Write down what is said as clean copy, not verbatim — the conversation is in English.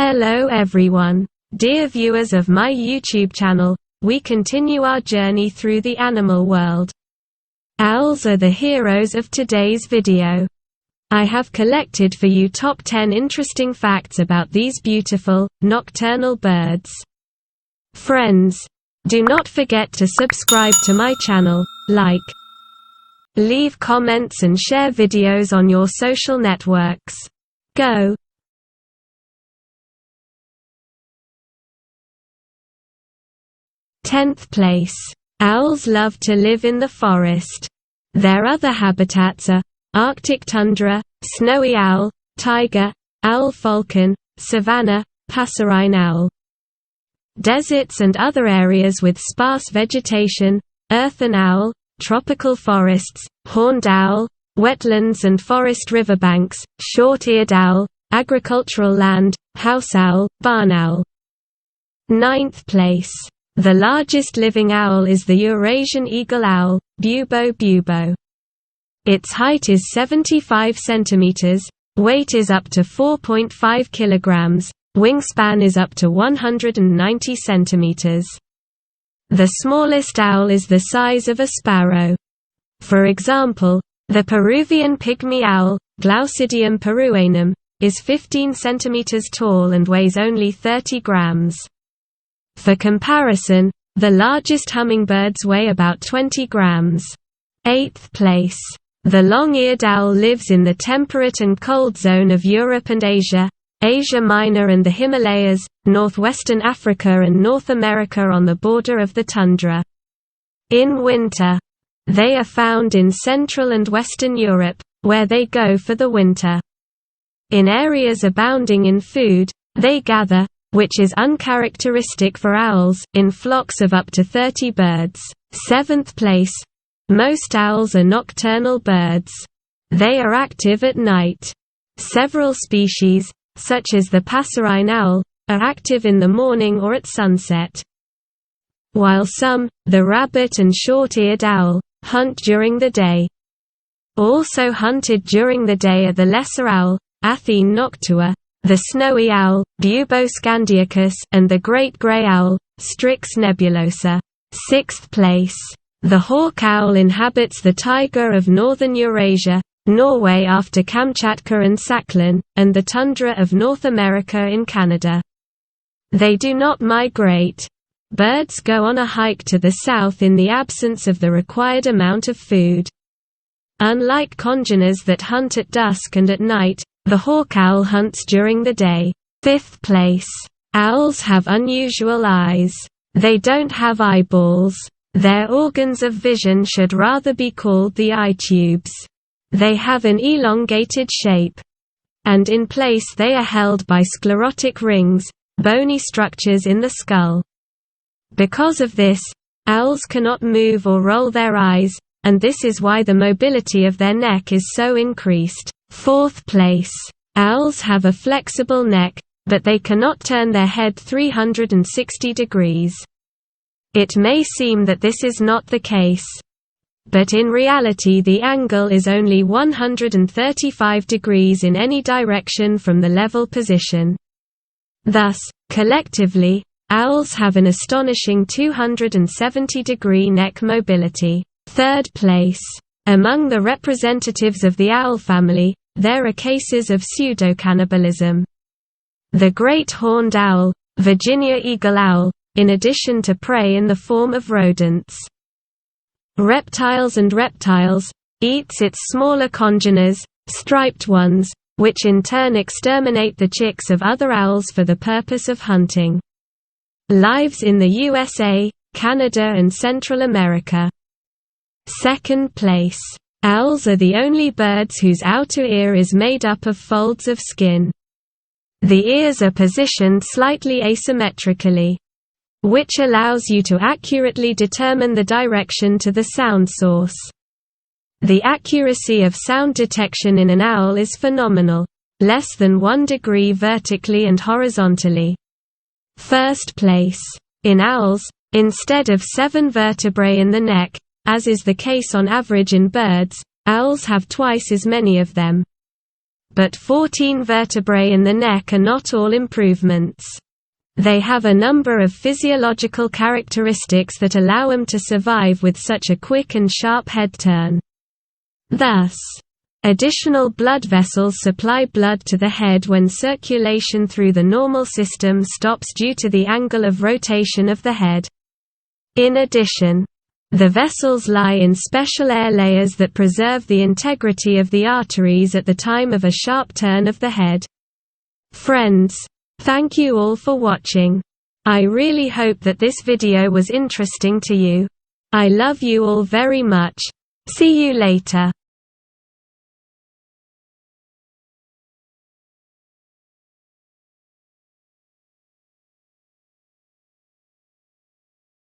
Hello everyone. Dear viewers of my YouTube channel, we continue our journey through the animal world. Owls are the heroes of today's video. I have collected for you top 10 interesting facts about these beautiful, nocturnal birds. Friends, do not forget to subscribe to my channel, like, leave comments and share videos on your social networks. Go! 10th place. Owls love to live in the forest. Their other habitats are Arctic tundra, snowy owl, taiga, owl falcon, savanna, passerine owl. Deserts and other areas with sparse vegetation, earthen owl, tropical forests, horned owl, wetlands and forest riverbanks, short-eared owl, agricultural land, house owl, barn owl. 9th place. The largest living owl is the Eurasian eagle owl, Bubo bubo. Its height is 75 centimeters, weight is up to 4.5 kilograms, wingspan is up to 190 centimeters. The smallest owl is the size of a sparrow. For example, the Peruvian pygmy owl, Glaucidium peruanum, is 15 centimeters tall and weighs only 30 grams. For comparison, the largest hummingbirds weigh about 20 grams. 8th place. The long-eared owl lives in the temperate and cold zone of Europe and Asia, Asia Minor and the Himalayas, northwestern Africa and North America on the border of the tundra. In winter, they are found in Central and Western Europe, where they go for the winter. In areas abounding in food, they gather, which is uncharacteristic for owls, in flocks of up to 30 birds. 7th place. Most owls are nocturnal birds. They are active at night. Several species, such as the passerine owl, are active in the morning or at sunset. While some, the rabbit and short-eared owl, hunt during the day. Also hunted during the day are the lesser owl, Athene noctua, the snowy owl, Bubo scandiacus, and the great gray owl, Strix nebulosa. 6th place. The hawk owl inhabits the taiga of northern Eurasia, Norway after Kamchatka and Sakhalin, and the tundra of North America in Canada. They do not migrate. Birds go on a hike to the south in the absence of the required amount of food. Unlike congeners that hunt at dusk and at night, the hawk owl hunts during the day. 5th place. Owls have unusual eyes. They don't have eyeballs. Their organs of vision should rather be called the eye tubes. They have an elongated shape. And in place they are held by sclerotic rings, bony structures in the skull. Because of this, owls cannot move or roll their eyes, and this is why the mobility of their neck is so increased. 4th place. Owls have a flexible neck, but they cannot turn their head 360 degrees. It may seem that this is not the case. But in reality the angle is only 135 degrees in any direction from the level position. Thus, collectively, owls have an astonishing 270-degree neck mobility. 3rd place. Among the representatives of the owl family, there are cases of pseudocannibalism. The great horned owl, Virginia eagle owl, in addition to prey in the form of rodents, reptiles, eats its smaller congeners, striped ones, which in turn exterminate the chicks of other owls for the purpose of hunting. Lives in the USA, Canada and Central America. 2nd place. Owls are the only birds whose outer ear is made up of folds of skin. The ears are positioned slightly asymmetrically, which allows you to accurately determine the direction to the sound source. The accuracy of sound detection in an owl is phenomenal, less than 1 degree vertically and horizontally. 1st place. In owls, instead of 7 vertebrae in the neck, as is the case on average in birds, owls have twice as many of them. but 14 vertebrae in the neck are not all improvements. They have a number of physiological characteristics that allow them to survive with such a quick and sharp head turn. Thus, additional blood vessels supply blood to the head when circulation through the normal system stops due to the angle of rotation of the head. In addition, the vessels lie in special air layers that preserve the integrity of the arteries at the time of a sharp turn of the head. Friends, thank you all for watching. I really hope that this video was interesting to you. I love you all very much. See you later.